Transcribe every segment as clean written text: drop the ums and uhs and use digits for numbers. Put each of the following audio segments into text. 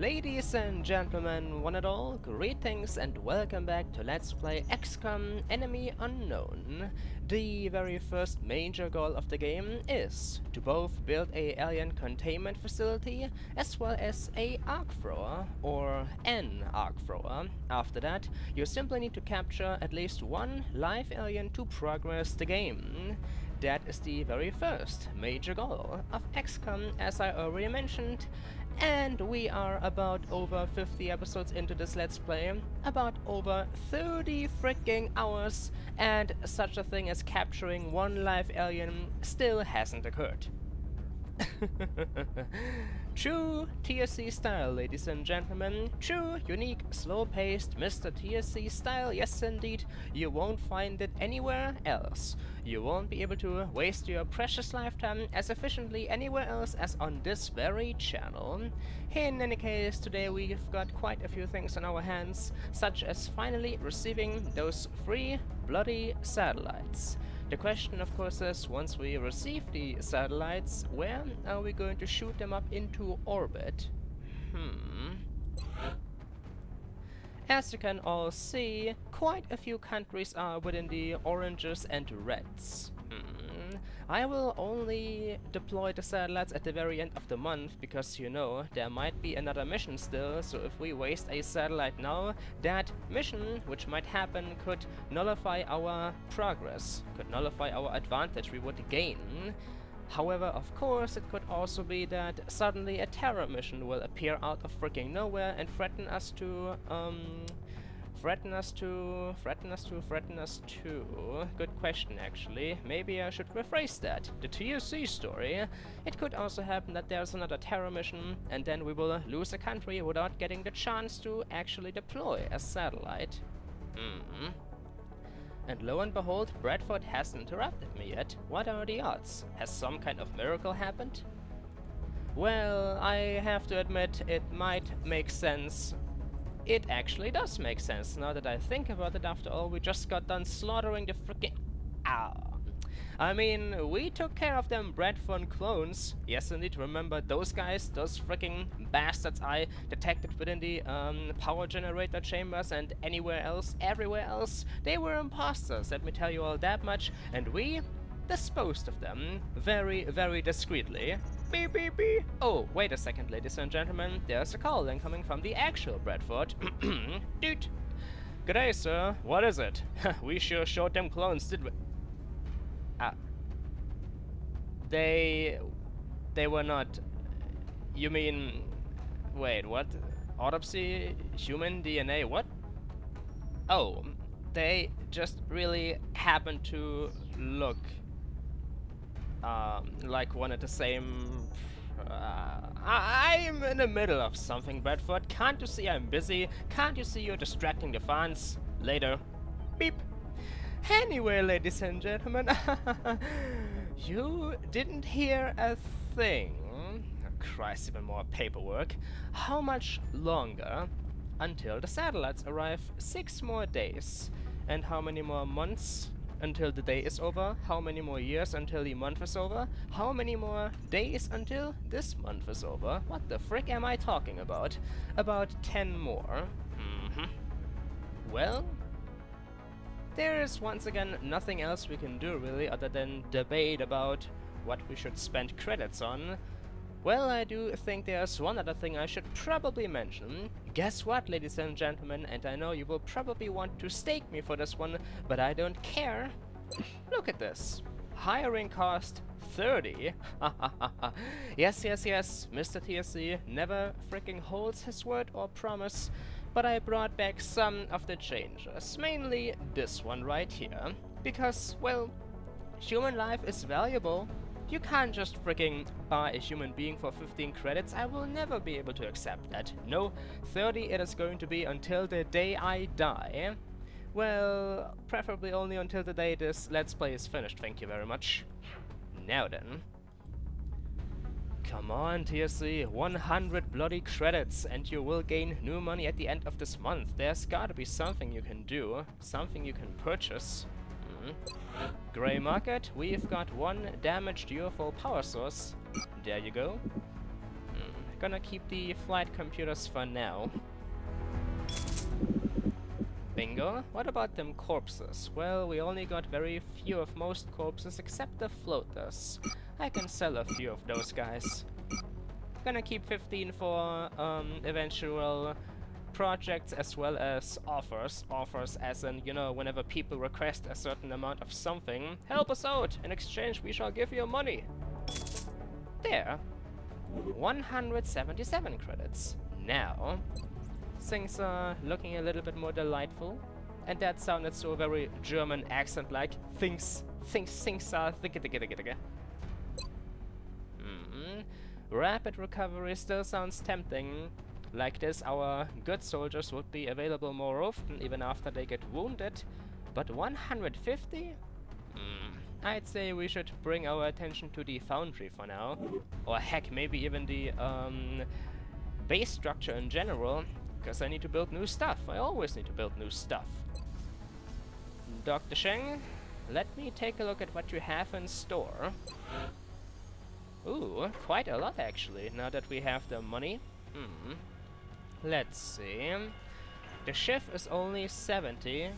Ladies and gentlemen, one and all, greetings and welcome back to Let's Play XCOM Enemy Unknown. The very first major goal of the game is to both build a alien containment facility as well as a arc thrower, or an arc thrower. After that, you simply need to capture at least one live alien to progress the game. That is the very first major goal of XCOM, as I already mentioned, and we are about over 50 episodes into this Let's Play, about over 30 freaking hours, and such a thing as capturing one live alien still hasn't occurred. True TSC style, ladies and gentlemen. True, unique, slow-paced MisterTSC style, yes indeed. You won't find it anywhere else. You won't be able to waste your precious lifetime as efficiently anywhere else as on this very channel. In any case, today we've got quite a few things on our hands, such as finally receiving those 3 bloody satellites. The question, of course, is, once we receive the satellites, where are we going to shoot them up into orbit? As you can all see, quite a few countries are within the oranges and reds. I will only deploy the satellites at the very end of the month, because, you know, there might be another mission still, so if we waste a satellite now, that mission, which might happen, could nullify our progress, could nullify our advantage we would gain. However, of course, it could also be that suddenly a terror mission will appear out of freaking nowhere and threaten us to, Good question, actually. Maybe I should rephrase that. The TSC story. It could also happen that there's another terror mission, and then we will lose a country without getting the chance to actually deploy a satellite. And lo and behold, Bradford hasn't interrupted me yet. What are the odds? Has some kind of miracle happened? Well, I have to admit, it might make sense. It actually does make sense, now that I think about it. After all, we just got done slaughtering the frickin'... I mean, we took care of them Bradford clones. Yes, indeed, remember those guys, those fricking bastards I detected within the power generator chambers and anywhere else, everywhere else? They were imposters, let me tell you all that much, and we disposed of them very, very discreetly. Beep, beep, beep. Oh, wait a second, ladies and gentlemen. There's a call incoming from the actual Bradford. Dude. G'day, sir. What is it? We sure showed them clones, did we? They were not... You mean... Wait, what? Autopsy? Human DNA? What? Oh, they just really happened to look... like one and the same... I'm in the middle of something, Bradford. Can't you see I'm busy? Can't you see you're distracting the fans? Later. Beep. Anyway, ladies and gentlemen, you didn't hear a thing. Oh, Christ, even more paperwork. How much longer until the satellites arrive? 6 more days. And how many more months until the day is over? How many more years until the month is over? How many more days until this month is over? What the frick am I talking about? About 10 more. Well, there is once again nothing else we can do really other than debate about what we should spend credits on. Well, I do think there's one other thing I should probably mention. Guess what, ladies and gentlemen, and I know you will probably want to stake me for this one, but I don't care. Look at this. Hiring cost 30. Yes, yes, yes, MisterTSC never freaking holds his word or promise, but I brought back some of the changes, mainly this one right here, because, well, human life is valuable. You can't just freaking buy a human being for 15 credits. I will never be able to accept that. No, 30 it is going to be until the day I die. Well, preferably only until the day this Let's Play is finished, thank you very much. Now then. Come on, TSC, 100 bloody credits, and you will gain new money at the end of this month. There's gotta be something you can do, something you can purchase. Grey market, we've got 1 damaged UFO power source. There you go. Gonna keep the flight computers for now. Bingo. What about them corpses? Well, we only got very few of most corpses except the floaters. I can sell a few of those guys. Gonna keep 15 for eventual projects as well as offers. Offers as in, you know, whenever people request a certain amount of something, help us out! In exchange we shall give you money! There! 177 credits. Now, things are looking a little bit more delightful. And that sounded so very German accent-like. Things are... Rapid recovery still sounds tempting. Like this, our good soldiers would be available more often, even after they get wounded. But 150? I'd say we should bring our attention to the foundry for now. Or heck, maybe even the base structure in general. Because I need to build new stuff. I always need to build new stuff. Dr. Sheng, let me take a look at what you have in store. Ooh, quite a lot actually, now that we have the money. Let's see. The shift is only 70.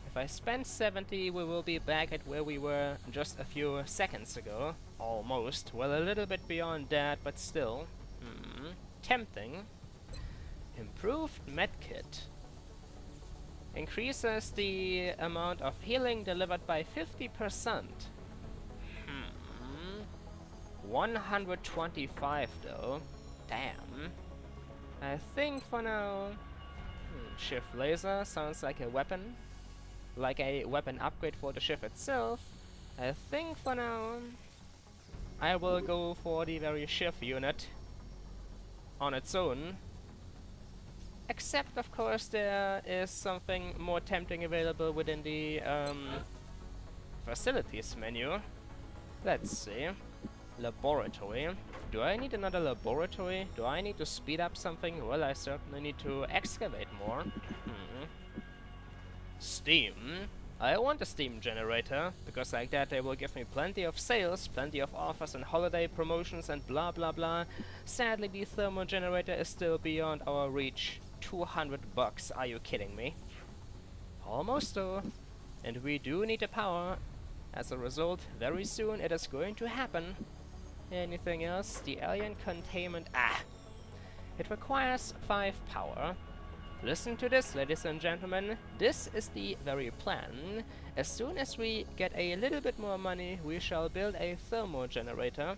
If I spend 70, we will be back at where we were just a few seconds ago. Almost. Well, a little bit beyond that, but still. Tempting. Improved medkit. Increases the amount of healing delivered by 50%. 125 though. Damn. I think for now... shift laser sounds like a weapon. Like a weapon upgrade for the shift itself. I think for now... I will go for the very shift unit. On its own. Except, of course, there is something more tempting available within the facilities menu. Let's see. Laboratory. Do I need another laboratory? Do I need to speed up something? Well, I certainly need to excavate more. Steam. I want a steam generator, because like that they will give me plenty of sales, plenty of offers and holiday promotions and blah blah blah. Sadly, the thermal generator is still beyond our reach. 200 bucks, are you kidding me? Almost though. And we do need the power. As a result, very soon it is going to happen. Anything else? The alien containment... It requires 5 power. Listen to this, ladies and gentlemen. This is the very plan. As soon as we get a little bit more money, we shall build a thermal generator.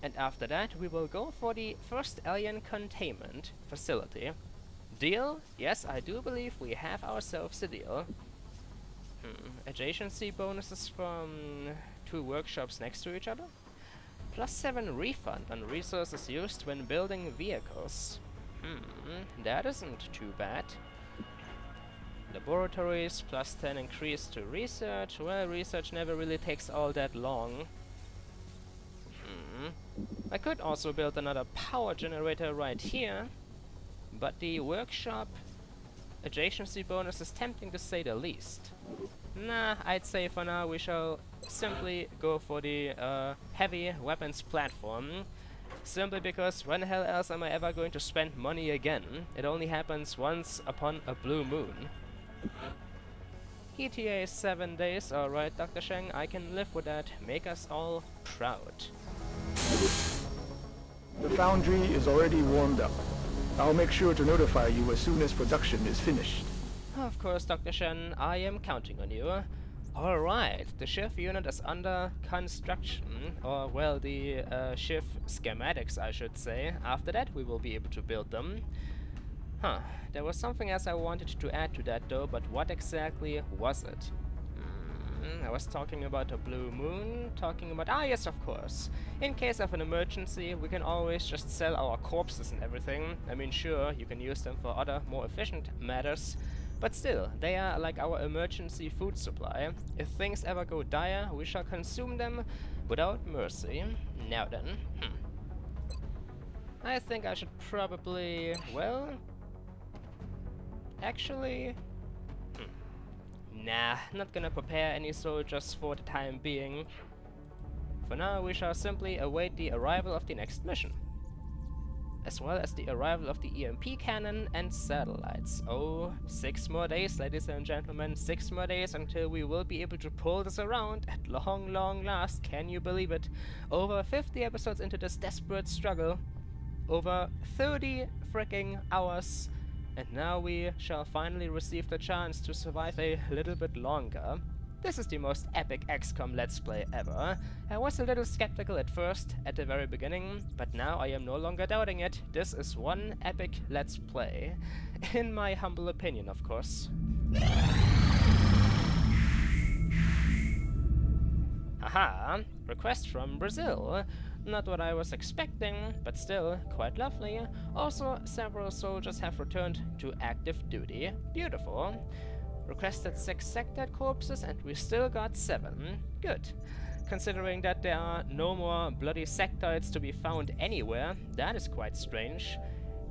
And after that, we will go for the first alien containment facility. Deal? Yes, I do believe we have ourselves a deal. Adjacency bonuses from 2 workshops next to each other? +7 refund on resources used when building vehicles. That isn't too bad. Laboratories, +10 increase to research. Well, research never really takes all that long. I could also build another power generator right here. But the workshop adjacency bonus is tempting to say the least. Nah, I'd say for now we shall simply go for the heavy weapons platform. Simply because when the hell else am I ever going to spend money again? It only happens once upon a blue moon. ETA 7 days, alright Dr. Sheng, I can live with that. Make us all proud. The foundry is already warmed up. I'll make sure to notify you as soon as production is finished. Of course, Dr. Shen, I am counting on you. Alright, the shift unit is under construction, or well, the shift schematics I should say. After that we will be able to build them. There was something else I wanted to add to that though, but what exactly was it? I was talking about a blue moon, talking about... yes, of course. In case of an emergency, we can always just sell our corpses and everything. I mean, sure, you can use them for other, more efficient matters. But still, they are like our emergency food supply. If things ever go dire, we shall consume them without mercy. Now then, I think I should probably... well... actually... Nah, not gonna prepare any soldiers for the time being. For now, we shall simply await the arrival of the next mission. as well as the arrival of the EMP cannon and satellites. Oh, 6 more days, ladies and gentlemen, 6 more days until we will be able to pull this around at long, long last. Can you believe it? Over 50 episodes into this desperate struggle, over 30 freaking hours, and now we shall finally receive the chance to survive a little bit longer. This is the most epic XCOM Let's Play ever. I was a little skeptical at first, at the very beginning, but now I am no longer doubting it. This is one epic Let's Play. In my humble opinion, of course. Haha! Request from Brazil. Not what I was expecting, but still quite lovely. Also, several soldiers have returned to active duty. Beautiful. Requested 6 sectored corpses and we still got 7. Good. Considering that there are no more bloody sectoids to be found anywhere, that is quite strange.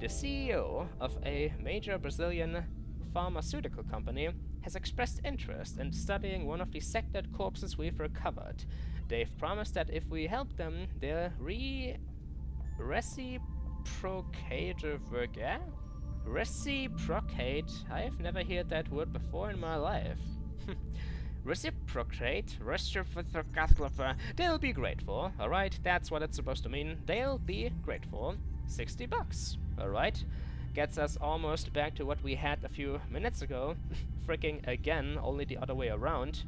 The CEO of a major Brazilian pharmaceutical company has expressed interest in studying one of the sectored corpses we've recovered. They've promised that if we help them, they'll reciprocate the work, yeah? Reciprocate. I've never heard that word before in my life. Reciprocate. They'll be grateful. Alright, that's what it's supposed to mean. They'll be grateful. $60. Alright. Gets us almost back to what we had a few minutes ago. Freaking again, only the other way around.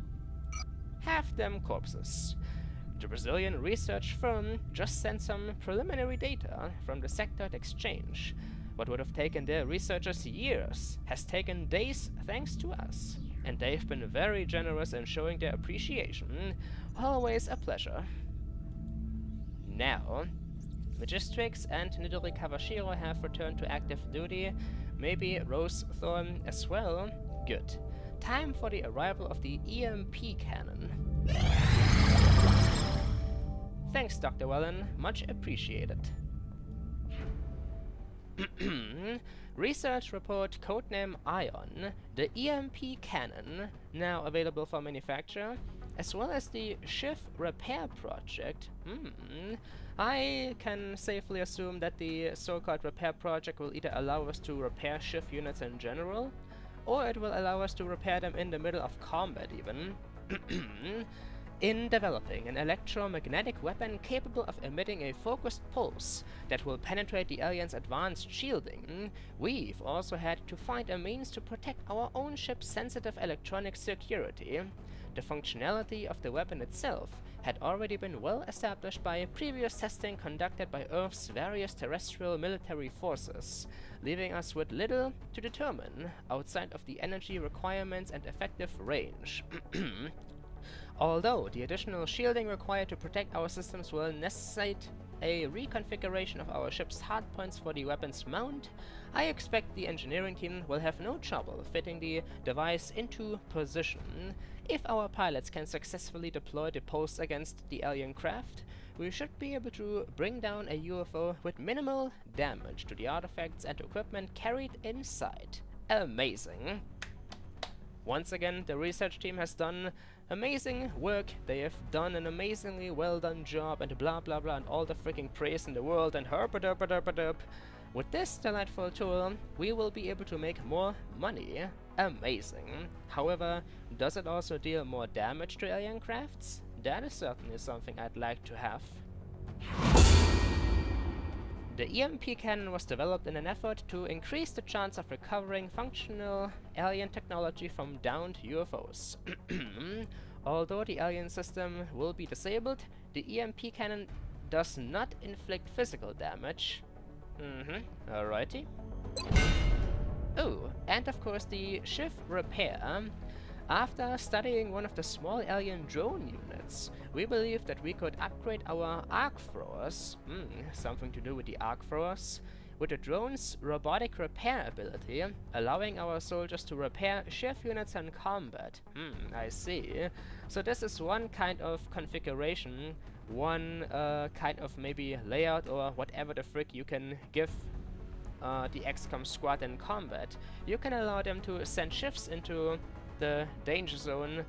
Half them corpses. The Brazilian research firm just sent some preliminary data from the sectoid exchange. What would have taken their researchers years has taken days thanks to us. And they've been very generous in showing their appreciation. Always a pleasure. Now, Magistrix and Nidori Kawashiro have returned to active duty. Maybe Rose Thorn as well. Good. Time for the arrival of the EMP cannon. Thanks, Dr. Wellen. Much appreciated. Research report codename Ion, the EMP cannon, now available for manufacture, as well as the Schiff repair project. I can safely assume that the so-called repair project will either allow us to repair Schiff units in general, or it will allow us to repair them in the middle of combat even. In developing an electromagnetic weapon capable of emitting a focused pulse that will penetrate the aliens' advanced shielding, we've also had to find a means to protect our own ship's sensitive electronic security. The functionality of the weapon itself had already been well established by previous testing conducted by Earth's various terrestrial military forces, leaving us with little to determine outside of the energy requirements and effective range. Although the additional shielding required to protect our systems will necessitate a reconfiguration of our ship's hardpoints for the weapon's mount, I expect the engineering team will have no trouble fitting the device into position. If our pilots can successfully deploy the pulse against the alien craft, we should be able to bring down a UFO with minimal damage to the artifacts and equipment carried inside. Amazing! Once again, the research team has done amazing work, they have done an amazingly well done job, and blah blah blah, and all the freaking praise in the world, and herp-a-derp-a-derp-a-derp. With this delightful tool, we will be able to make more money. Amazing. However, does it also deal more damage to alien crafts? That is certainly something I'd like to have. The EMP cannon was developed in an effort to increase the chance of recovering functional alien technology from downed UFOs. Although the alien system will be disabled, the EMP cannon does not inflict physical damage. Alrighty. Oh, and of course the Schiff repair. After studying one of the small alien drone units, we believe that we could upgrade our arc throwers, something to do with the arc throwers, with the drone's robotic repair ability, allowing our soldiers to repair Schiff units in combat. I see. So this is one kind of configuration, one kind of maybe layout or whatever the frick you can give the XCOM squad in combat. You can allow them to send shifts into the danger zone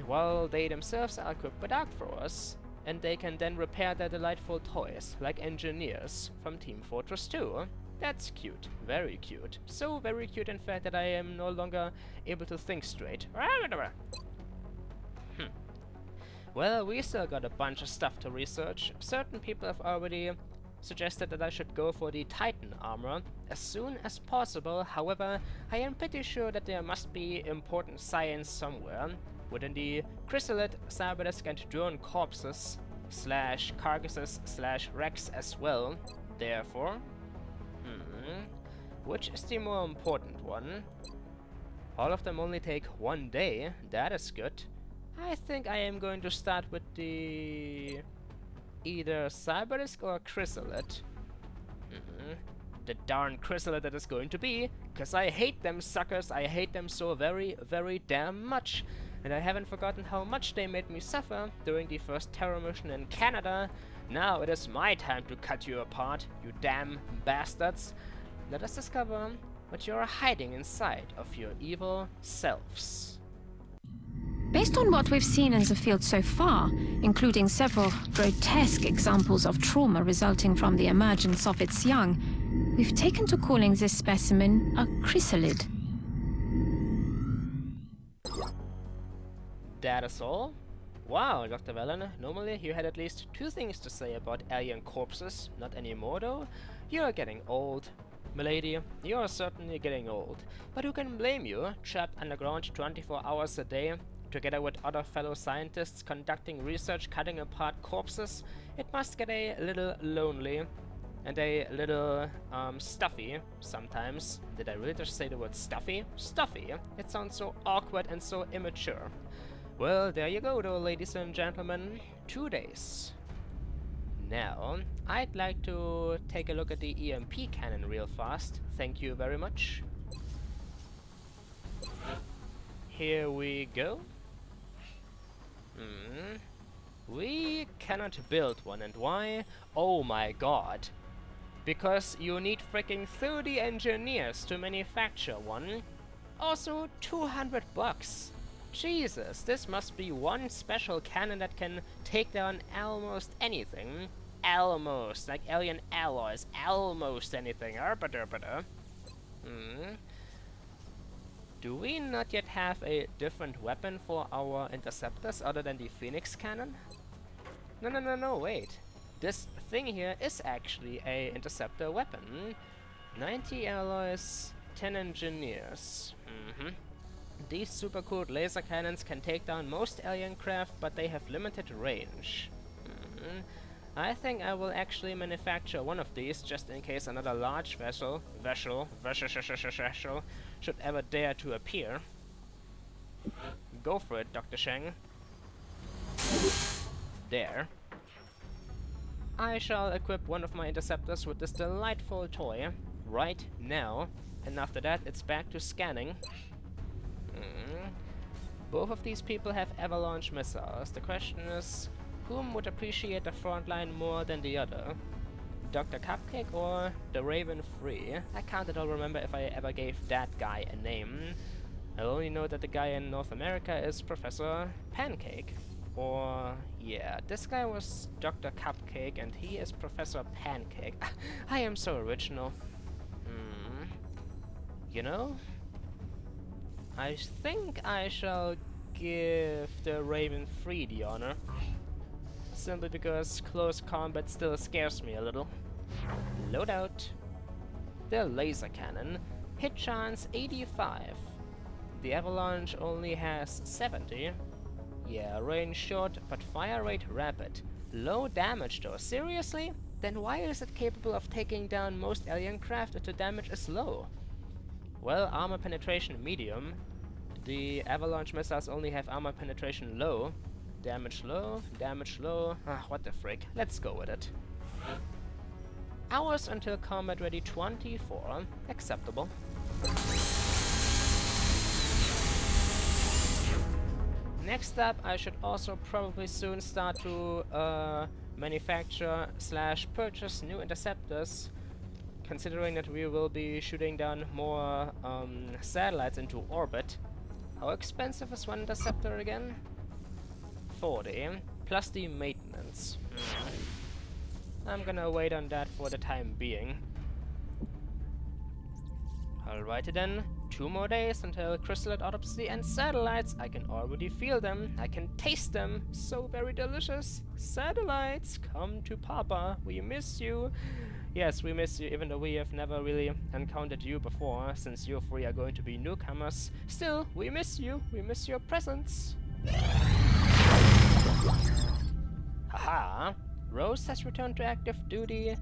while they themselves are equipped with arc throwers. and they can then repair their delightful toys, like engineers from Team Fortress 2. That's cute. Very cute. So very cute, in fact, that I am no longer able to think straight. Well, we still got a bunch of stuff to research. Certain people have already suggested that I should go for the Titan armor as soon as possible. However, I am pretty sure that there must be important science somewhere within the chrysalid, cyberdisc, and drone corpses slash carcasses slash wrecks as well. Therefore, which is the more important one? All of them only take 1 day. That is good. I think I am going to start with the either cyberdisc or chrysalid. The darn chrysalid that is going to be, because I hate them suckers. I hate them so very, very damn much. And I haven't forgotten how much they made me suffer during the first terror mission in Canada. Now it is my time to cut you apart, you damn bastards. Let us discover what you are hiding inside of your evil selves. Based on what we've seen in the field so far, including several grotesque examples of trauma resulting from the emergence of its young, we've taken to calling this specimen a chrysalid. That is all? Wow, Dr. Velen, normally you had at least 2 things to say about alien corpses. Not anymore though. You're getting old. Milady, you're certainly getting old. But who can blame you, trapped underground 24 hours a day, together with other fellow scientists conducting research cutting apart corpses? It must get a little lonely and a little stuffy sometimes. Did I really just say the word stuffy? Stuffy. It sounds so awkward and so immature. Well, there you go though, ladies and gentlemen. 2 days. Now, I'd like to take a look at the EMP cannon real fast. Thank you very much. Here we go. We cannot build one, and why? Oh my god. Because you need freaking 30 engineers to manufacture one. Also, 200 bucks. Jesus, this must be one special cannon that can take down almost anything. Almost, like alien alloys, almost anything. Do we not yet have a different weapon for our interceptors other than the Phoenix cannon? No, wait. This thing here is actually a interceptor weapon. 90 alloys, 10 engineers. These super cool laser cannons can take down most alien craft, but they have limited range. I think I will actually manufacture one of these just in case another large vessel should ever dare to appear. Go for it, Dr. Sheng. There. I shall equip one of my interceptors with this delightful toy right now, and after that it's back to scanning. Both of these people have avalanche missiles. The question is, whom would appreciate the front line more than the other? Dr. Cupcake or the Raven Free? I can't at all remember if I ever gave that guy a name. I only know that the guy in North America is Professor Pancake. Or, yeah, this guy was Dr. Cupcake and he is Professor Pancake. I am so original. You know? I think I shall give the Raven Free the honor. Simply because close combat still scares me a little. Loadout. The laser cannon. Hit chance 85. The avalanche only has 70. Yeah, range short, but fire rate rapid. Low damage though. Seriously? Then why is it capable of taking down most alien craft if the damage is low? Well, armor penetration medium. The avalanche missiles only have armor penetration low. Damage low, damage low. What the frick. Let's go with it. Hours until combat ready 24. Acceptable. Next up, I should also probably soon start to manufacture / purchase new interceptors, considering that we will be shooting down more satellites into orbit. How expensive is one interceptor again? 40. plus the maintenance. I'm gonna wait on that for the time being. Alrighty then, 2 more days until Chrysalid Autopsy and satellites. I can already feel them, I can taste them, so very delicious. Satellites, come to Papa, we miss you. Yes, we miss you, even though we have never really encountered you before, since you 3 are going to be newcomers. Still, we miss you, we miss your presence. Haha! Rose has returned to active duty,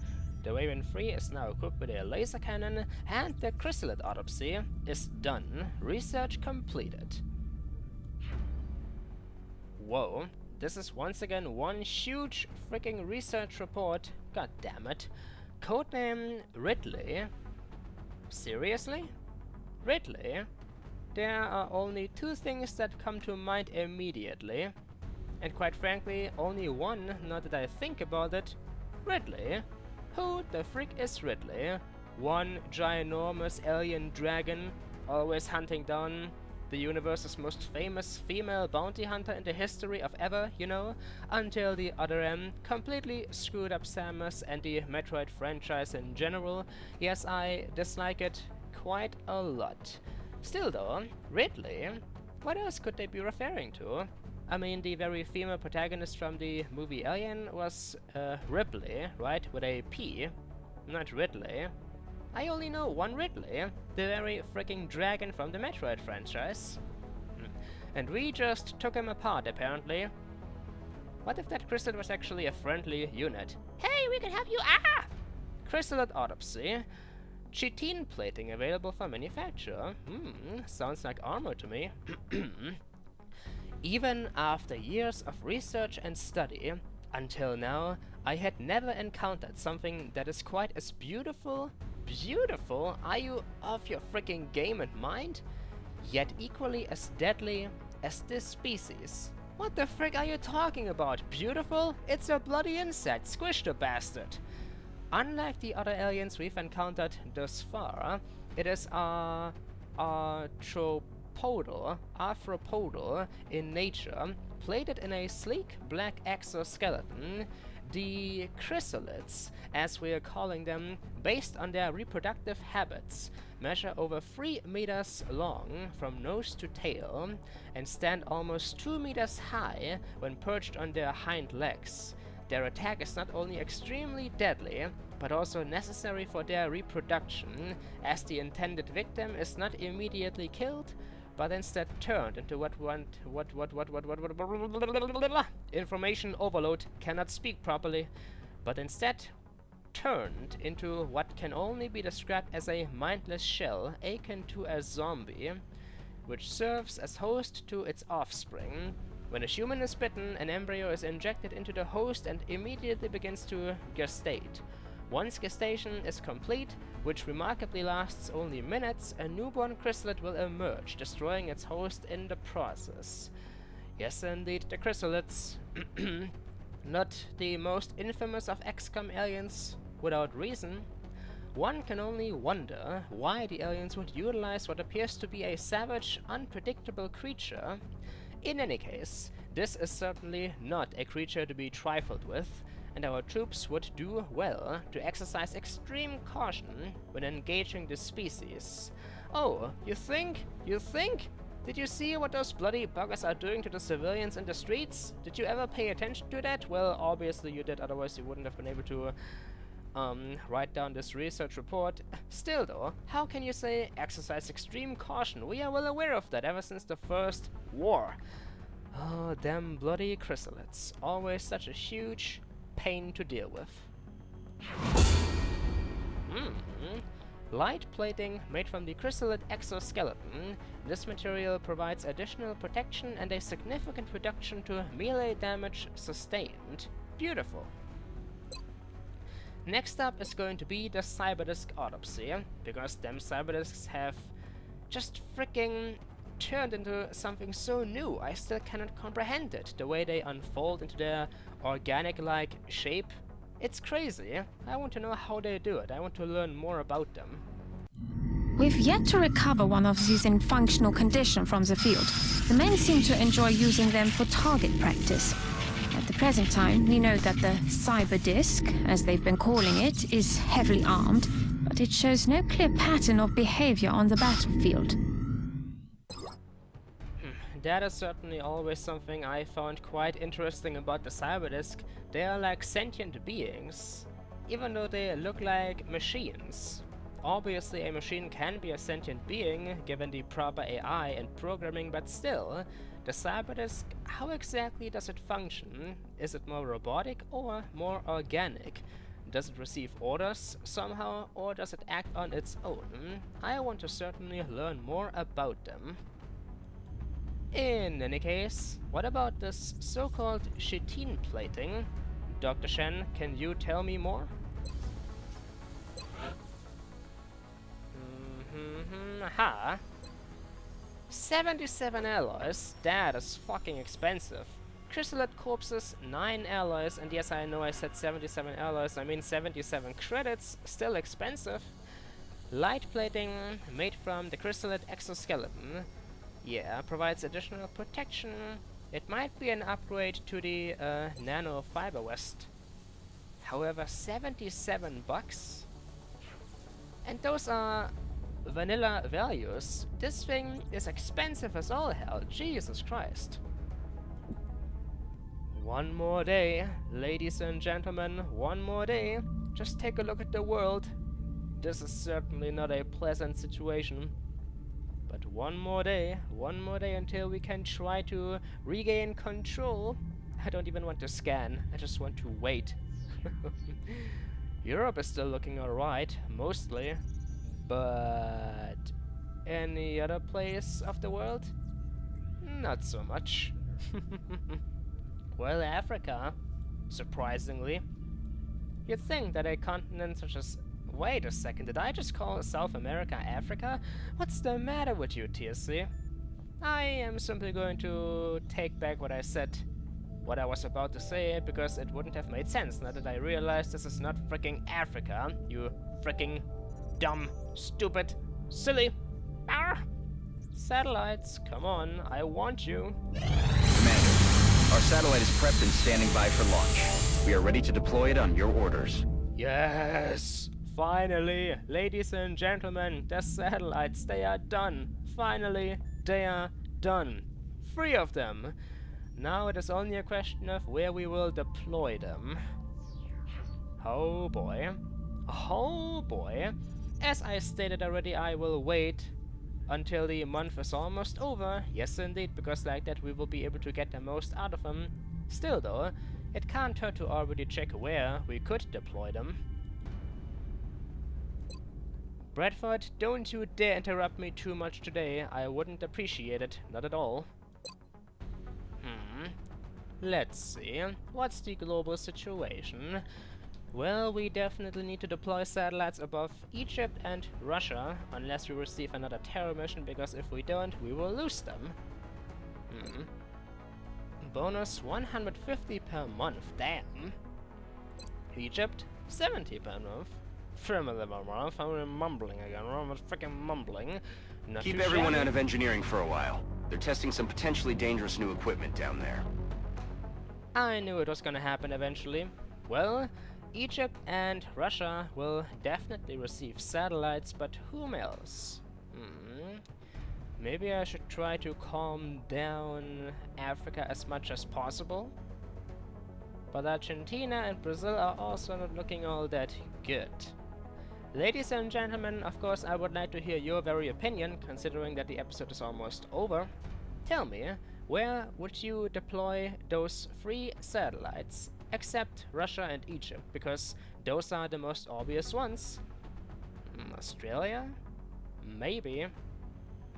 the Raven 3 is now equipped with a laser cannon, and the Chrysalid Autopsy is done. Research completed. Whoa, this is once again one huge freaking research report. God damn it. Codename Ridley. Seriously? Ridley? There are only 2 things that come to mind immediately. And quite frankly, only one, now that I think about it. Ridley? Who the frick is Ridley? One ginormous alien dragon, always hunting down the universe's most famous female bounty hunter in the history of ever, you know, until the other end completely screwed up Samus and the Metroid franchise in general. Yes, I dislike it quite a lot. Still though, Ridley, what else could they be referring to? I mean, the very female protagonist from the movie Alien was Ripley, right? With a P, not Ridley. I only know one Ridley, the very freaking dragon from the Metroid franchise. And we just took him apart, apparently. What if that Chrysalid was actually a friendly unit? Hey, we can help you! Ah! Chrysalid Autopsy. Chitin plating available for manufacture. Sounds like armor to me. Even after years of research and study, until now, I had never encountered something that is quite as beautiful. Beautiful? Are you off your freaking game and mind? Yet equally as deadly as this species. What the frick are you talking about? Beautiful? It's a bloody insect. Squish the bastard. Unlike the other aliens we've encountered thus far, it is arthropodal in nature, plated in a sleek black exoskeleton. The chrysalids, as we are calling them, based on their reproductive habits, measure over 3 meters long from nose to tail and stand almost 2 meters high when perched on their hind legs. Their attack is not only extremely deadly, but also necessary for their reproduction, as the intended victim is not immediately killed, but instead turned into information overload, cannot speak properly, but instead turned into what can only be described as a mindless shell akin to a zombie, which serves as host to its offspring. When a human is bitten, an embryo is injected into the host and immediately begins to gestate. Once gestation is complete, which remarkably lasts only minutes, a newborn chrysalid will emerge, destroying its host in the process. Yes, indeed, the chrysalids. Not the most infamous of XCOM aliens without reason. One can only wonder why the aliens would utilize what appears to be a savage, unpredictable creature. In any case, this is certainly not a creature to be trifled with, and our troops would do well to exercise extreme caution when engaging this species. Oh, you think? You think? Did you see what those bloody buggers are doing to the civilians in the streets? Did you ever pay attention to that? Well, obviously you did, otherwise you wouldn't have been able to write down this research report. Still though, how can you say exercise extreme caution? We are well aware of that ever since the first war. Oh, them bloody chrysalids. Always such a huge pain to deal with. Light plating made from the chrysalid exoskeleton. This material provides additional protection and a significant reduction to melee damage sustained. Beautiful. Next up is going to be the Cyberdisk Autopsy, because them Cyberdisks have just freaking turned into something so new. I still cannot comprehend it, the way they unfold into their organic-like shape. It's crazy. I want to know how they do it. I want to learn more about them. We've yet to recover one of these in functional condition from the field. The men seem to enjoy using them for target practice. At the present time, we know that the cyber disk, as they've been calling it, is heavily armed, but it shows no clear pattern of behavior on the battlefield. That is certainly always something I found quite interesting about the cyberdisk. They are like sentient beings, even though they look like machines. Obviously, a machine can be a sentient being, given the proper AI and programming, but still, the cyberdisk, how exactly does it function? Is it more robotic or more organic? Does it receive orders somehow, or does it act on its own? I want to certainly learn more about them. In any case, what about this so-called chitin plating? Dr. Shen, can you tell me more? Aha! 77 alloys? That is fucking expensive. Chrysalid corpses, 9 alloys, and yes, I know I said 77 alloys, I mean 77 credits, still expensive. Light plating, made from the chrysalid exoskeleton. Yeah, provides additional protection. It might be an upgrade to the nano fiber vest. However, 77 bucks? And those are vanilla values. This thing is expensive as all hell, Jesus Christ. One more day, ladies and gentlemen, one more day. Just take a look at the world. This is certainly not a pleasant situation. But one more day until we can try to regain control. I don't even want to scan, I just want to wait. Europe is still looking alright, mostly. But any other place of the world? Not so much. Well, Africa, surprisingly. You'd think that a continent such as... Wait a second, did I just call South America Africa? What's the matter with you, TSC? I am simply going to take back what I said, what I was about to say, because it wouldn't have made sense now that I realized this is not fricking Africa, you fricking dumb, stupid, silly... Arr! Satellites, come on, I want you. Commander, our satellite is prepped and standing by for launch. We are ready to deploy it on your orders. Yes! Finally, ladies and gentlemen, the satellites, they are done. Finally, they are done. 3 of them. Now it is only a question of where we will deploy them. Oh boy. Oh boy. As I stated already, I will wait until the month is almost over. Yes indeed, because like that we will be able to get the most out of them. Still though, it can't hurt to already check where we could deploy them. Bradford, don't you dare interrupt me too much today. I wouldn't appreciate it, not at all. Let's see. What's the global situation? Well, we definitely need to deploy satellites above Egypt and Russia, unless we receive another terror mission, because if we don't, we will lose them. Bonus 150 per month, damn. Egypt, 70 per month. I'm mumbling again, I'm freaking mumbling. Not Keep everyone out of engineering for a while. They're testing some potentially dangerous new equipment down there. I knew it was gonna happen eventually. Well, Egypt and Russia will definitely receive satellites, but whom else? Maybe I should try to calm down Africa as much as possible. But Argentina and Brazil are also not looking all that good. Ladies and gentlemen, of course I would like to hear your very opinion, considering that the episode is almost over. Tell me, where would you deploy those 3 satellites, except Russia and Egypt, because those are the most obvious ones? Australia? Maybe.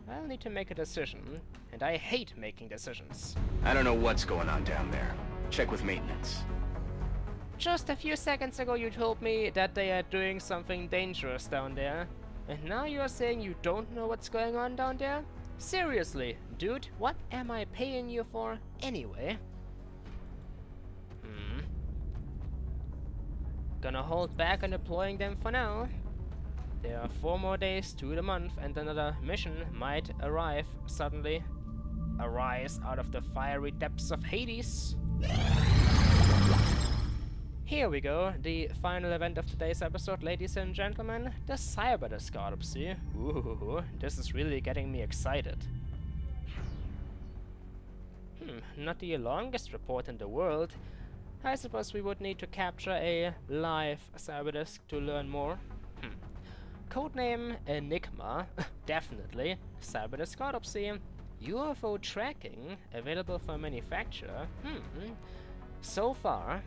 I'll need to make a decision, and I hate making decisions. I don't know what's going on down there. Check with maintenance. Just a few seconds ago you told me that they are doing something dangerous down there. And now you are saying you don't know what's going on down there? Seriously, dude, what am I paying you for anyway? Gonna hold back on deploying them for now. There are 4 more days to the month and another mission might arrive suddenly. Arise out of the fiery depths of Hades. here we go, the final event of today's episode, ladies and gentlemen, the CyberDisk autopsy. Ooh, this is really getting me excited. Not the longest report in the world. I suppose we would need to capture a live CyberDisk to learn more. Codename Enigma, definitely. CyberDisk autopsy. UFO tracking, available for manufacture. So far,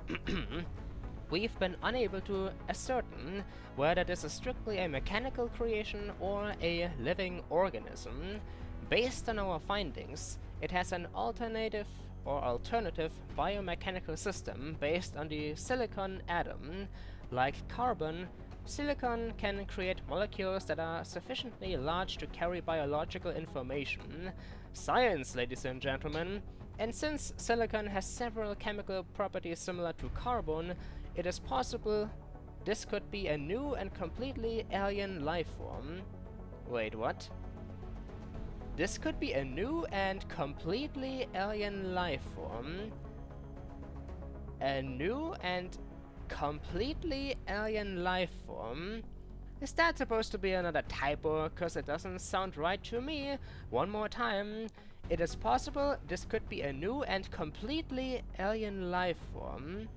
we've been unable to ascertain whether this is strictly a mechanical creation or a living organism. Based on our findings, it has an alternative biomechanical system based on the silicon atom. Like carbon, silicon can create molecules that are sufficiently large to carry biological information. Science, ladies and gentlemen. And since silicon has several chemical properties similar to carbon, it is possible this could be a new and completely alien life form. Wait, what? This could be a new and completely alien life form. A new and completely alien life form? Is that supposed to be another typo? Cause it doesn't sound right to me. One more time. It is possible this could be a new and completely alien life form.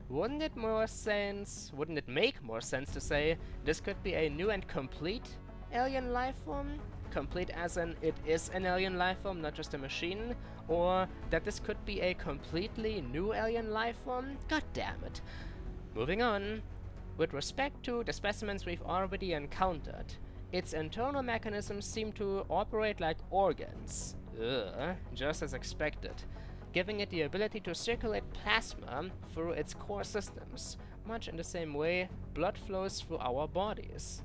Wouldn't it make more sense to say this could be a new and complete alien life form? Complete as in it is an alien life form, not just a machine? Or that this could be a completely new alien life form? God damn it. Moving on. With respect to the specimens we've already encountered, its internal mechanisms seem to operate like organs. Just as expected, giving it the ability to circulate plasma through its core systems, much in the same way blood flows through our bodies.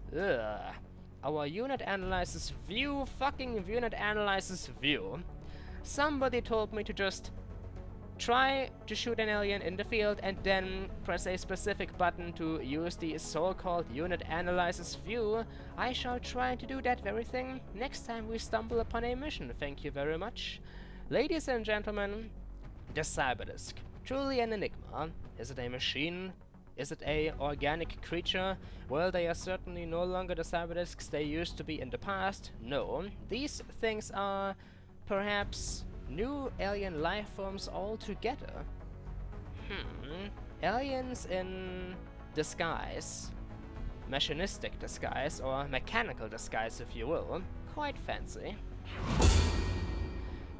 Our unit analyzes view, view. Somebody told me to just try to shoot an alien in the field and then press a specific button to use the so-called unit analysis view. I shall try to do that very thing next time we stumble upon a mission. Thank you very much. Ladies and gentlemen, the CyberDisk. Truly an enigma. Is it a machine? Is it a organic creature? Well, they are certainly no longer the CyberDisks they used to be in the past. No, these things are perhaps new alien life forms altogether. Aliens in disguise. Machinistic disguise, or mechanical disguise if you will. Quite fancy.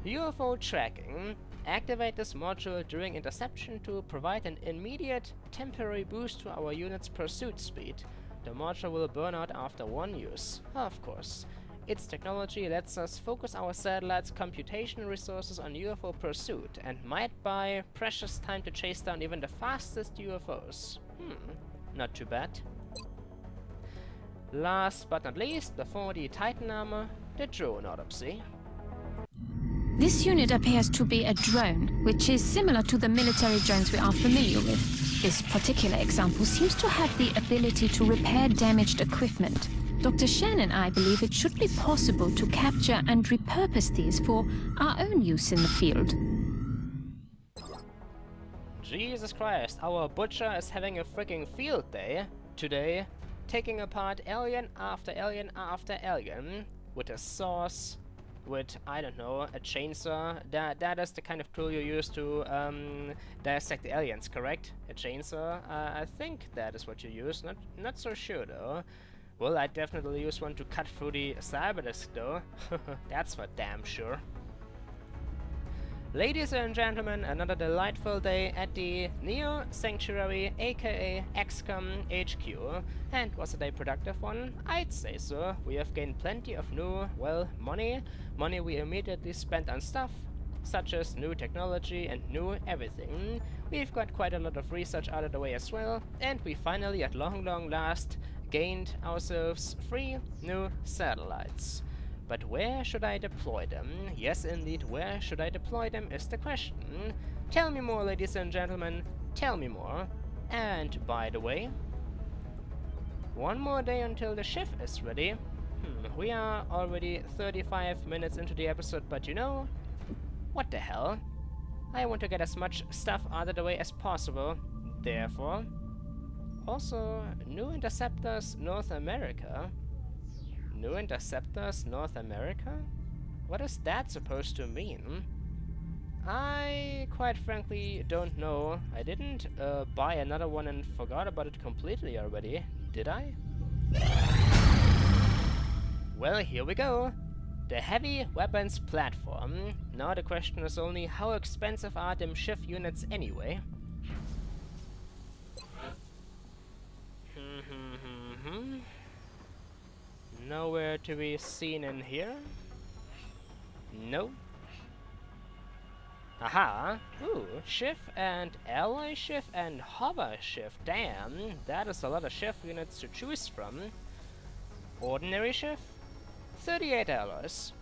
UFO tracking. Activate this module during interception to provide an immediate temporary boost to our unit's pursuit speed. The module will burn out after one use. Of course. Its technology lets us focus our satellite's computational resources on UFO pursuit and might buy precious time to chase down even the fastest UFOs. Not too bad. Last but not least, before the Titan armor, the drone autopsy. This unit appears to be a drone, which is similar to the military drones we are familiar with. This particular example seems to have the ability to repair damaged equipment. Dr. Shen and I believe it should be possible to capture and repurpose these for our own use in the field. Jesus Christ, our butcher is having a freaking field day today, taking apart alien after alien after alien with a sauce, with, I don't know, a chainsaw. That is the kind of tool you use to dissect the aliens, correct? A chainsaw? I think that is what you use, not so sure though. Well, I definitely use one to cut through the CyberDisk though. That's for damn sure. Ladies and gentlemen, another delightful day at the Neo Sanctuary, aka XCOM HQ. And was it a productive one? I'd say so. We have gained plenty of new, well, money. Money we immediately spent on stuff, such as new technology and new everything. We've got quite a lot of research out of the way as well. And we finally, at long last, gained ourselves 3 new satellites. But where should I deploy them? Yes, indeed, where should I deploy them is the question. Tell me more, ladies and gentlemen. Tell me more. And, by the way, one more day until the shift is ready. We are already 35 minutes into the episode, but you know, what the hell? I want to get as much stuff out of the way as possible. Therefore, also, New Interceptors North America. New Interceptors North America? What is that supposed to mean? I, quite frankly, don't know. I didn't buy another one and forgot about it completely already, did I? Well, here we go. The heavy weapons platform. Now the question is only, how expensive are them shift units anyway? Nowhere to be seen in here? No. Aha! Ooh, shift and ally shift and hover shift. Damn, that is a lot of shift units to choose from. Ordinary shift? 38 alloys.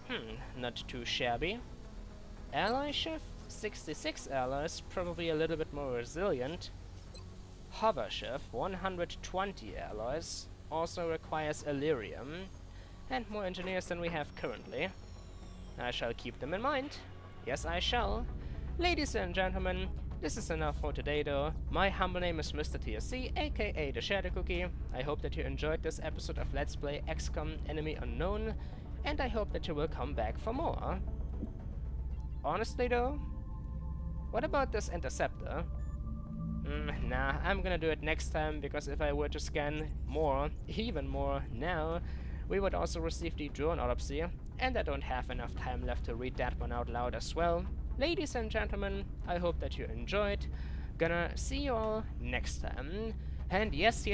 Not too shabby. Ally shift? 66 alloys, probably a little bit more resilient. Hover shift, 120 alloys, also requires Illyrium, and more engineers than we have currently. I shall keep them in mind. Yes, I shall. Ladies and gentlemen, this is enough for today though. My humble name is MisterTSC, aka TheShadowCookie. I hope that you enjoyed this episode of Let's Play XCOM Enemy Unknown, and I hope that you will come back for more. Honestly though, what about this interceptor? Nah, I'm gonna do it next time, because if I were to scan more, even more now, we would also receive the drone autopsy, and I don't have enough time left to read that one out loud as well. Ladies and gentlemen, I hope that you enjoyed. Gonna see you all next time. And yes,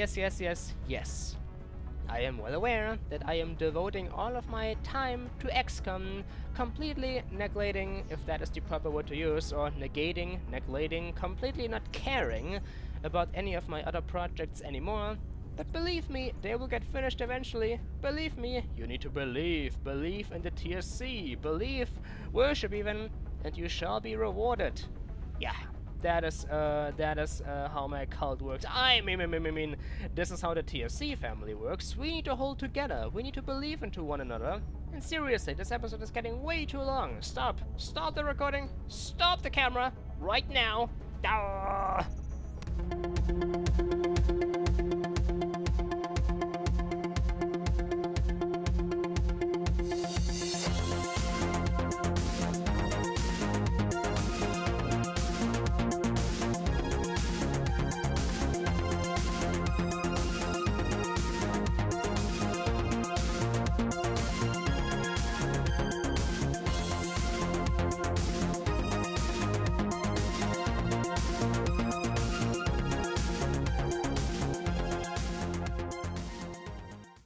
I am well aware that I am devoting all of my time to XCOM, completely neglecting, if that is the proper word to use, or neglecting, completely not caring about any of my other projects anymore. But believe me, they will get finished eventually. Believe me, you need to believe in the TSC, believe, worship even, and you shall be rewarded. Yeah. That is how my cult works. I mean, this is how the TSC family works. We need to hold together. We need to believe into one another. And seriously, this episode is getting way too long. Stop the recording. Stop the camera right now. Ah!